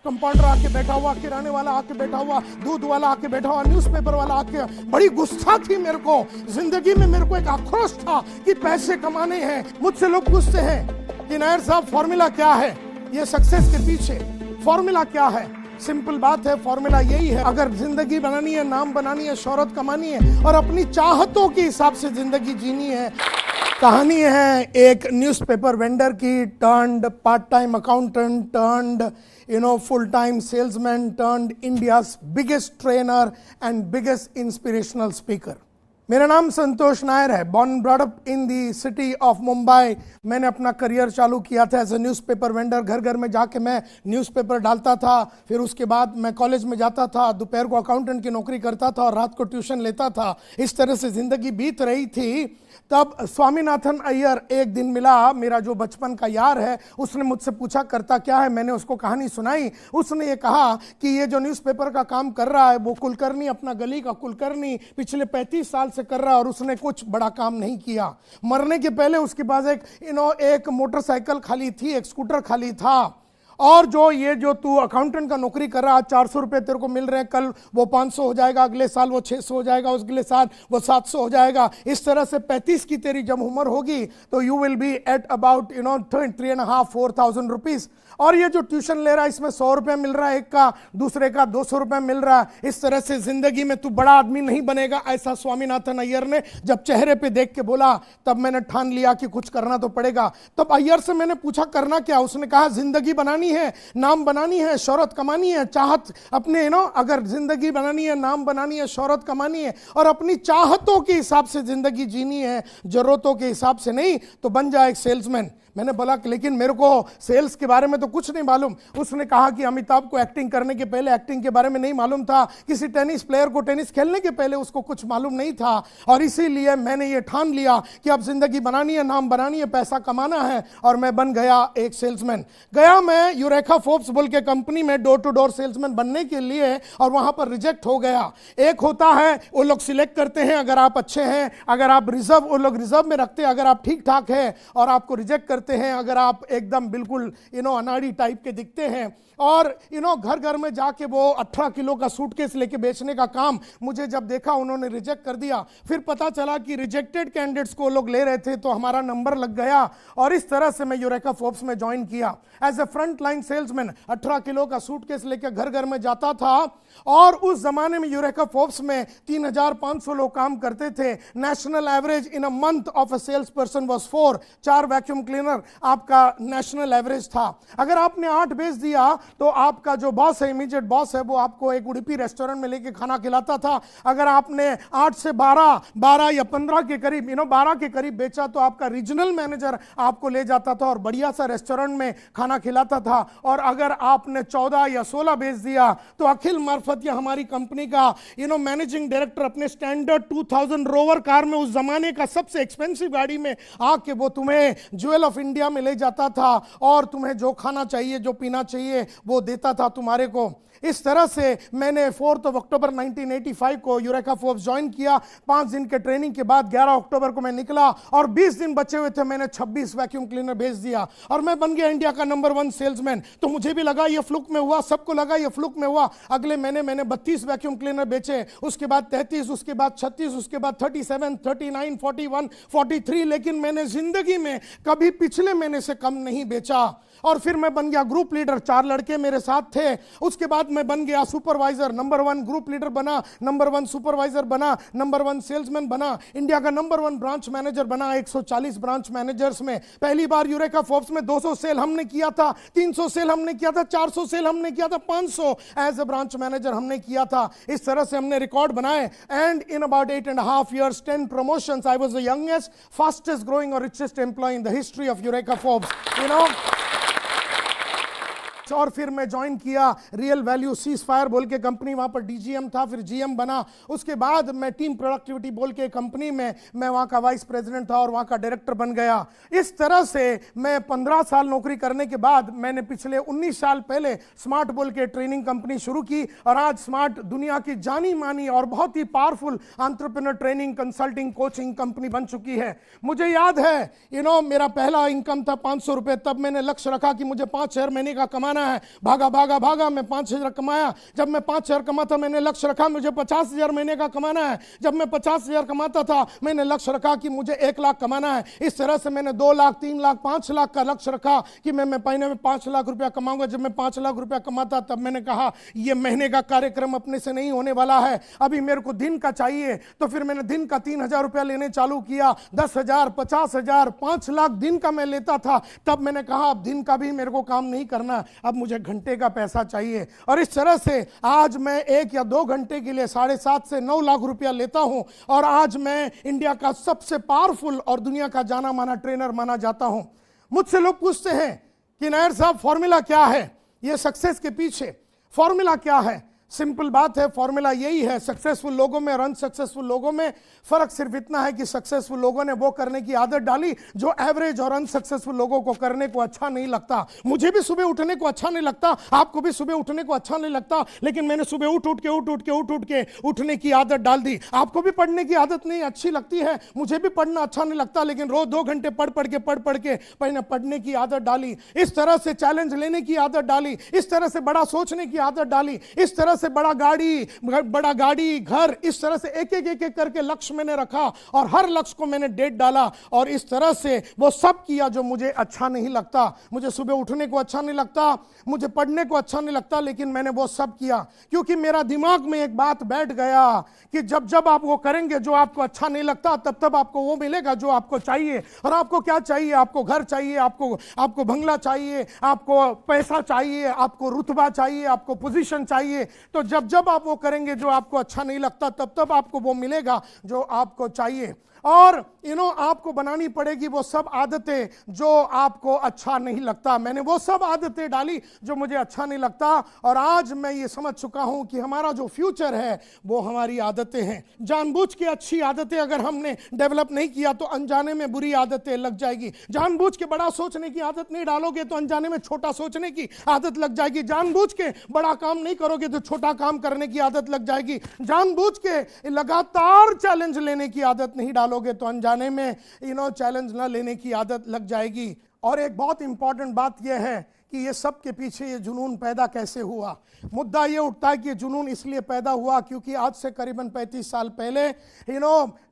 Compounder आके बैठा हुआ, किराने वाला आके बैठा हुआ, दूध वाला आके बैठा हुआ, न्यूज़पेपर वाला आके, बड़ी गुस्सा थी मेरे को जिंदगी में। मेरे को एक आक्रोश था कि पैसे कमाने हैं। मुझसे लोग पूछते हैं कि नायर साहब फॉर्मूला क्या है, ये सक्सेस के पीछे फॉर्मूला क्या है? सिंपल बात है, फॉर्मूला यही है, अगर जिंदगी बनानी है, नाम बनानी है, शोहरत कमानी है और अपनी चाहतों के हिसाब से जिंदगी जीनी है। कहानी है एक न्यूज़पेपर वेंडर की, turned part time accountant, turned full time salesman, turned India's biggest trainer and biggest inspirational speaker. मेरा नाम संतोष नायर है। Born brought up in the city of Mumbai. मैंने अपना करियर चालू किया था एज ए न्यूज़पेपर वेंडर। घर घर में जाके मैं न्यूज़पेपर डालता था। फिर उसके बाद मैं कॉलेज में जाता था, दोपहर को अकाउंटेंट की नौकरी करता था और रात को ट्यूशन लेता था। इस तरह से ज़िंदगी बीत रही थी। तब स्वामीनाथन अय्यर एक दिन मिला, मेरा जो बचपन का यार है। उसने मुझसे पूछा करता क्या है, मैंने उसको कहानी सुनाई। उसने ये कहा कि ये जो न्यूज़पेपर का काम कर रहा है वो कुलकर्णी, अपना गली का कुलकर्णी पिछले 35 साल से कर रहा है और उसने कुछ बड़ा काम नहीं किया। मरने के पहले उसके पास एक मोटरसाइकिल खाली थी, एक स्कूटर खाली था। और जो तू अकाउंटेंट का नौकरी कर रहा है, 400 रुपये तेरे को मिल रहे हैं, कल वो 500 हो जाएगा, अगले साल वो 600 हो जाएगा, अगले साल वो 700 हो जाएगा। इस तरह से 35 की तेरी जब उम्र होगी तो you will be at about 3,500-4,000 rupees. और ये जो ट्यूशन ले रहा है इसमें 100 रुपये मिल रहा है एक का, दूसरे का 200 रुपये मिल रहा है। इस तरह से जिंदगी में तू बड़ा आदमी नहीं बनेगा, ऐसा स्वामीनाथन अय्यर ने जब चेहरे पे देख के बोला, तब मैंने ठान लिया कि कुछ करना तो पड़ेगा। तब अय्यर से मैंने पूछा करना क्या? उसने कहा जिंदगी बनानी है, नाम बनानी है, शोहरत कमानी है, चाहत अपने अगर जिंदगी बनानी है, नाम बनानी है, शोहरत कमानी है और अपनी चाहतों के हिसाब से जिंदगी जीनी है, जरूरतों के हिसाब से नहीं, तो बन जाए एक सेल्समैन। मैंने बोला कि लेकिन मेरे को सेल्स के बारे में तो कुछ नहीं मालूम। उसने कहा कि अमिताभ को एक्टिंग करने के पहले एक्टिंग के बारे में नहीं मालूम था, किसी टेनिस प्लेयर को टेनिस खेलने के पहले उसको कुछ मालूम नहीं था। और इसीलिए मैंने ये ठान लिया कि अब जिंदगी बनानी है, नाम बनानी है, पैसा कमाना है, और मैं बन गया एक सेल्समैन। गया मैं यूरेका फोर्ब्स बोल के कंपनी में डोर टू डोर सेल्समैन बनने के लिए, और वहां पर रिजेक्ट हो गया। एक होता है वो लोग सिलेक्ट करते हैं, अगर आप अच्छे हैं, अगर आप रिजर्व, वो लोग रिजर्व में रखते हैं, अगर आप ठीक ठाक है, और आपको रिजेक्ट करते हैं अगर आप एकदम बिल्कुल अनाड़ी टाइप के दिखते हैं। और घर घर में जाके वो 18 किलो का सूटकेस लेके बेचने का काम मुझे जब देखा, उन्होंने रिजेक्ट कर दिया। फिर पता चला कि रिजेक्टेड कैंडिडेट्स को लोग ले रहे थे, तो हमारा नंबर लग गया और इस तरह से मैं यूरेका फोर्ब्स में ज्वाइन किया as a front line salesman. 18 kilo का सूटकेस लेके घर घर में जाता था। और उस जमाने में यूरेका फोर्ब्स में 3,500 लोग काम करते थे। National average in a month of a sales person was 4 vacuum cleaner आपका नेशनल एवरेज था। अगर आपने 8 बेच दिया तो आपका जो बॉस है, इमीडिएट बॉस है, वो आपको एक उडुपी रेस्टोरेंट में लेके खाना खिलाता था। अगर आपने 8 से 12 या 15 के करीब 12 के करीब बेचा तो आपका रीजनल मैनेजर आपको ले जाता था और बढ़िया सा रेस्टोरेंट में खाना खिलाता था। और अगर आपने 14 या 16 बेच दिया तो अखिल मार्फत या हमारी कंपनी का मैनेजिंग डायरेक्टर अपने स्टैंडर्ड 2000 रोवर कार में, उस जमाने का सबसे एक्सपेंसिव गाड़ी में आके वो तुम्हें ज्वेल ऑफ इंडिया में ले जाता था और तुम्हें जो खाना चाहिए, जो पीना चाहिए वो देता था तुम्हारे को। इस तरह से मैंने 4 अक्टूबर 1985 को यूरेका फोर्ब्स ज्वाइन किया। 5 दिन के ट्रेनिंग के बाद 11 अक्टूबर को मैं निकला और 20 दिन बचे हुए थे, मैंने 26 वैक्यूम क्लीनर भेज दिया और मैं बन गया इंडिया का नंबर 1 सेल्समैन। तो मुझे भी लगा ये फ्लुक में हुआ, सबको लगा ये फ्लुक में हुआ। अगले महीने मैंने 32 वैक्यूम क्लीनर बेचे, उसके बाद 33, उसके बाद 36, उसके बाद 37, 39, 41, 43। लेकिन मैंने जिंदगी में कभी पिछले महीने से कम नहीं बेचा। और फिर मैं बन गया ग्रुप लीडर, 4 लड़के मेरे साथ थे। उसके बाद मैं बन गया सुपरवाइजर, नंबर 1 ग्रुप लीडर बना, नंबर 1 सुपरवाइजर बना, नंबर 1 सेल्समैन बना, इंडिया का नंबर 1 ब्रांच मैनेजर बना। 140 ब्रांच मैनेजर्स में पहली बार यूरेका फोर्ब्स में 200 सेल हमने किया था, 300 सेल हमने किया था, 400 सेल हमने किया था, 500 एज ए ब्रांच मैनेजर हमने किया था। इस तरह से हमने रिकॉर्ड बनाए and in about 8.5 years 10 promotions, I was the youngest, fastest growing और richest employee in the history of eureka Forbes. और फिर मैं ज्वाइन किया रियल वैल्यू सीज फायर बोल के कंपनी, वहां पर डीजीएम था, फिर जीएम बना। उसके बाद मैं टीम प्रोडक्टिविटी बोल के कंपनी में मैं वहां का वाइस प्रेसिडेंट था और वहां का डायरेक्टर बन गया। इस तरह से मैं 15 साल नौकरी करने के बाद मैंने पिछले 19 साल पहले स्मार्ट बोल के ट्रेनिंग कंपनी शुरू की और आज स्मार्ट दुनिया की जानी मानी और बहुत ही powerful entrepreneur training consulting coaching company बन चुकी है। मुझे याद है मेरा पहला इनकम था 500 रुपए। तब मैंने लक्ष्य रखा कि मुझे 5,000 महीने का कमाना कमाना है। भागा भागा भागा, मैं 5,000 कमाया। जब मैं 5,000 कमाता मैंने लक्ष्य रखा मुझे 50,000 महीने का कमाना है। जब मैं 50,000 कमाता था मैंने लक्ष्य रखा कि मुझे 1 लाख कमाना है। इस तरह से मैंने 2 लाख, 3 लाख, 5 लाख का लक्ष्य रखा कि मैं महीने में 5 लाख रुपया कमाऊंगा। जब मैं 5 लाख रुपया कमाता तब मैंने कहा यह महीने का कार्यक्रम अपने से नहीं होने वाला है, अभी मेरे को दिन का चाहिए। तो फिर मैंने दिन का 3,000 रुपया लेने चालू किया। 10,000, 50,000, 5 लाख दिन का मैं लेता था। तब मैंने कहा अब दिन का भी मेरे को काम नहीं करना, अब मुझे घंटे का पैसा चाहिए। और इस तरह से आज मैं 1 या 2 घंटे के लिए 7.5 से 9 लाख रुपया लेता हूं और आज मैं इंडिया का सबसे पावरफुल और दुनिया का जाना माना ट्रेनर माना जाता हूं। मुझसे लोग पूछते हैं कि नायर साहब फॉर्मूला क्या है, ये सक्सेस के पीछे फॉर्मूला क्या है? सिंपल बात है, फॉर्मूला यही है। सक्सेसफुल लोगों में और अनसक्सेसफुल लोगों में फर्क सिर्फ इतना है कि सक्सेसफुल लोगों ने वो करने की आदत डाली जो एवरेज और अनसक्सेसफुल लोगों को करने को अच्छा नहीं लगता। मुझे भी सुबह उठने को अच्छा नहीं लगता, आपको भी सुबह उठने को अच्छा नहीं लगता, लेकिन मैंने सुबह उठ के उठने की आदत डाल दी। आपको भी पढ़ने की आदत नहीं अच्छी लगती है, मुझे भी पढ़ना अच्छा नहीं लगता, लेकिन रोज 2 घंटे पढ़ के मैंने पढ़ने की आदत डाली। इस तरह से चैलेंज लेने की आदत डाली, इस तरह से बड़ा सोचने की आदत डाली, इस तरह से बड़ा गाड़ी घर, इस तरह से एक करके लक्ष्य मैंने रखा और हर लक्ष्य को मैंने डेट डाला और इस तरह से वो सब किया जो मुझे अच्छा नहीं लगता। मुझे सुबह उठने को अच्छा नहीं लगता, मुझे पढ़ने को अच्छा नहीं लगता, लेकिन मैंने वो सब किया क्योंकि मेरा दिमाग में एक बात बैठ गया कि जब जब आप वो करेंगे जो आपको अच्छा नहीं लगता तब तब आपको वो मिलेगा जो आपको चाहिए। और आपको क्या चाहिए? आपको घर चाहिए, आपको बंगला चाहिए, आपको पैसा चाहिए, आपको रुतबा चाहिए, आपको पोजीशन चाहिए। तो जब जब आप वो करेंगे जो आपको अच्छा नहीं लगता तब तब आपको वो मिलेगा जो आपको चाहिए। और आपको बनानी पड़ेगी वो सब आदतें जो आपको अच्छा नहीं लगता। मैंने वो सब आदतें डाली जो मुझे अच्छा नहीं लगता और आज मैं ये समझ चुका हूं कि हमारा जो फ्यूचर है वो हमारी आदतें हैं। जानबूझ के अच्छी आदतें अगर हमने डेवलप नहीं किया तो अनजाने में बुरी आदतें लग जाएगी। जानबूझ के बड़ा सोचने की आदत नहीं डालोगे तो अनजाने में छोटा सोचने की आदत लग जाएगी। जानबूझ के बड़ा काम नहीं करोगे तो छोटा काम करने की आदत लग जाएगी। जानबूझ के लगातार चैलेंज लेने की आदत नहीं लोगे तो अनजाने में चैलेंज ना लेने की आदत लग जाएगी। और एक बहुत इंपॉर्टेंट बात यह है कि ये सब के पीछे ये जुनून पैदा कैसे हुआ। मुद्दा ये उठता है कि जुनून इसलिए पैदा हुआ क्योंकि आज से करीबन 35 साल पहले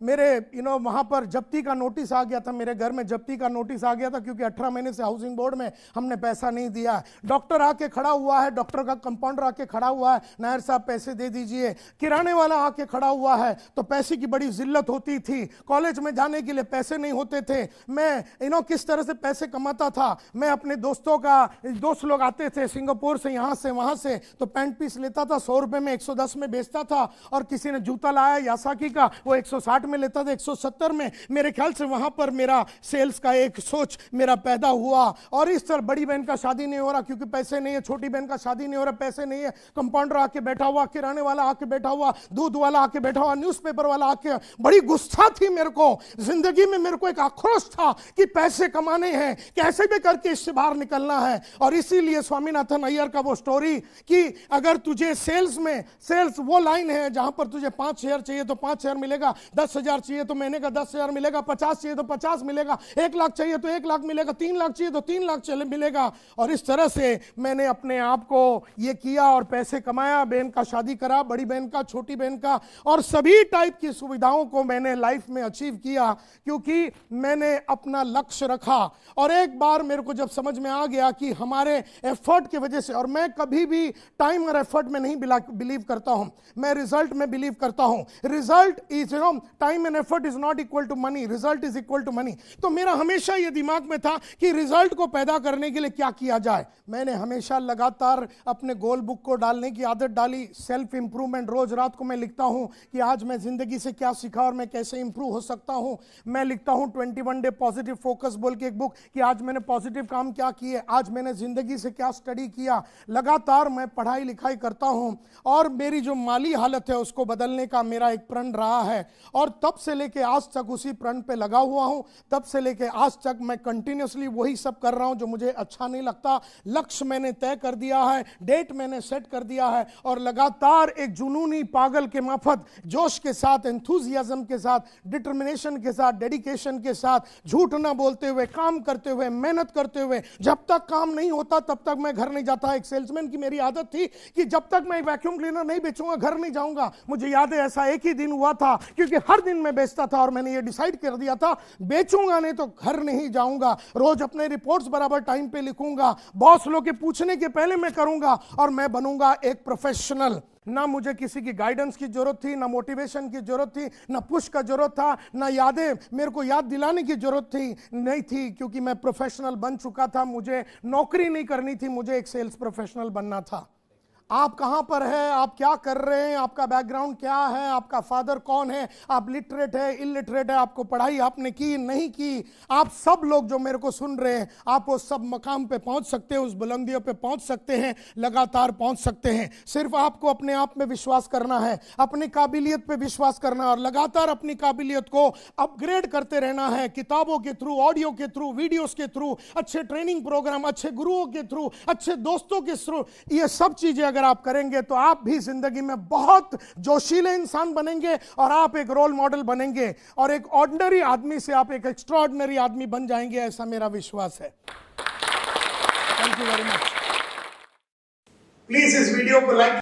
मेरे वहाँ पर जब्ती का नोटिस आ गया था। मेरे घर में जब्ती का नोटिस आ गया था क्योंकि 18 महीने से हाउसिंग बोर्ड में हमने पैसा नहीं दिया। डॉक्टर आके खड़ा हुआ है, डॉक्टर का कंपाउंडर आके खड़ा हुआ है, नायर साहब पैसे दे दीजिए। किराने वाला आके खड़ा हुआ है, तो पैसे की बड़ी जिल्लत होती थी। कॉलेज में जाने के लिए पैसे नहीं होते थे। मैं किस तरह से पैसे कमाता था। मैं अपने दोस्त लोग आते थे सिंगापुर से, यहाँ से वहाँ से, तो पैंट पीस लेता था 100 रुपए में, 110 में बेचता था। और किसी ने जूता लाया यासाकी का, वो 160 में लेता था, 170 में। मेरे ख्याल से वहाँ पर मेरा सेल्स का एक सोच मेरा पैदा हुआ। और इस तरह बड़ी बहन का शादी नहीं हो रहा क्योंकि पैसे नहीं है, छोटी बहन का शादी नहीं हो रहा, पैसे नहीं है। कंपाउंडर आके बैठा हुआ, किराने वाला आके बैठा हुआ, दूध वाला आके बैठा हुआ, न्यूज़पेपर वाला आके। बड़ी गुस्सा थी मेरे को जिंदगी में, मेरे को एक आक्रोश था कि पैसे कमाने हैं, कैसे भी करके इससे बाहर निकलना है। और इसीलिए स्वामीनाथन अय्यर का वो स्टोरी कि अगर तुझे सेल्स वो लाइन है जहां पर तुझे 5 शेयर चाहिए तो 5 शेयर मिलेगा, 10,000 चाहिए तो महीने का 10,000 मिलेगा, 50 चाहिए तो 50 मिलेगा, 1 लाख चाहिए तो 1 लाख मिलेगा, 3 लाख चाहिए तो 3 लाख मिलेगा। और इस तरह से मैंने अपने आप को ये किया और पैसे कमाया। बहन का शादी करा, बड़ी बहन का, छोटी बहन का, और सभी टाइप की सुविधाओं को मैंने लाइफ में अचीव किया क्योंकि मैंने अपना लक्ष्य रखा। और एक बार मेरे को जब समझ में आ गया कि हमारे एफर्ट की वजह से, और मैं कभी भी टाइम और एफर्ट में नहीं बिलीव करता हूं, मैं रिजल्ट में बिलीव करता हूं। Result is time and effort is not equal to money, result is equal to money. तो मेरा हमेशा ये दिमाग में था कि रिजल्ट को पैदा करने के लिए क्या किया जाए। मैंने हमेशा लगातार अपने गोल बुक को डालने की आदत डाली। सेल्फ इंप्रूवमेंट, रोज रात को मैं लिखता हूं कि आज मैं जिंदगी से क्या सीखा और मैं कैसे इंप्रूव हो सकता हूं। मैं लिखता हूं 21 डे पॉजिटिव फोकस बोल के एक बुक कि आज मैंने पॉजिटिव काम क्या किए, आज मैंने जिंदगी से क्या स्टडी किया। लगातार मैं पढ़ाई लिखाई करता हूं और मेरी जो माली हालत है उसको बदलने का मेरा एक प्रण रहा है। और तब से लेके आज तक उसी प्रण पे लगा हुआ हूं। तब से लेके आज तक मैं कंटिन्यूसली वही सब कर रहा हूं जो मुझे अच्छा नहीं लगता। लक्ष्य मैंने तय कर दिया है, डेट मैंने सेट कर दिया है और लगातार एक जुनूनी पागल के माफत जोश के साथ, एंथुजियाज्म के साथ, डिटर्मिनेशन के साथ, डेडिकेशन के साथ, झूठ ना बोलते हुए, काम करते हुए, मेहनत करते हुए, जब तक काम नहीं नहीं होता तब तक मैं घर नहीं जाता। एक सेल्समैन की मेरी आदत थी कि जब तक मैं वैक्यूम क्लीनर नहीं बेचूंगा घर नहीं जाऊंगा। मुझे याद है ऐसा एक ही दिन हुआ था, क्योंकि हर दिन मैं बेचता था और मैंने ये डिसाइड कर दिया था बेचूंगा नहीं तो घर नहीं जाऊंगा। रोज अपने रिपोर्ट्स बराबर टाइम पे लिखूंगा, बॉस लोग के पूछने के पहले मैं करूंगा और मैं बनूंगा एक प्रोफेशनल। ना मुझे किसी की गाइडेंस की जरूरत थी, ना मोटिवेशन की जरूरत थी, ना पुश का जरूरत था, ना यादें मेरे को याद दिलाने की जरूरत नहीं थी, क्योंकि मैं प्रोफेशनल बन चुका था। मुझे नौकरी नहीं करनी थी, मुझे एक सेल्स प्रोफेशनल बनना था। आप कहां पर है, आप क्या कर रहे हैं, आपका बैकग्राउंड क्या है, आपका फादर कौन है, आप लिटरेट है इलिटरेट है, आपको पढ़ाई आपने की नहीं की, आप सब लोग जो मेरे को सुन रहे हैं, आप वो सब मकाम पे पहुंच सकते हैं, उस बुलंदियों पे पहुंच सकते हैं, लगातार पहुंच सकते हैं। सिर्फ आपको अपने आप में विश्वास करना है, अपनी काबिलियत पे विश्वास करना है और लगातार अपनी काबिलियत को अपग्रेड करते रहना है, किताबों के थ्रू, ऑडियो के थ्रू, वीडियोस के थ्रू, अच्छे ट्रेनिंग प्रोग्राम, अच्छे गुरुओं के थ्रू, अच्छे दोस्तों के थ्रू। ये सब चीजें अगर आप करेंगे तो आप भी जिंदगी में बहुत जोशीले इंसान बनेंगे और आप एक रोल मॉडल बनेंगे और एक ऑर्डिनरी आदमी से आप एक एक्स्ट्राऑर्डिनरी आदमी बन जाएंगे, ऐसा मेरा विश्वास है। Thank you very much. Please इस वीडियो को लाइक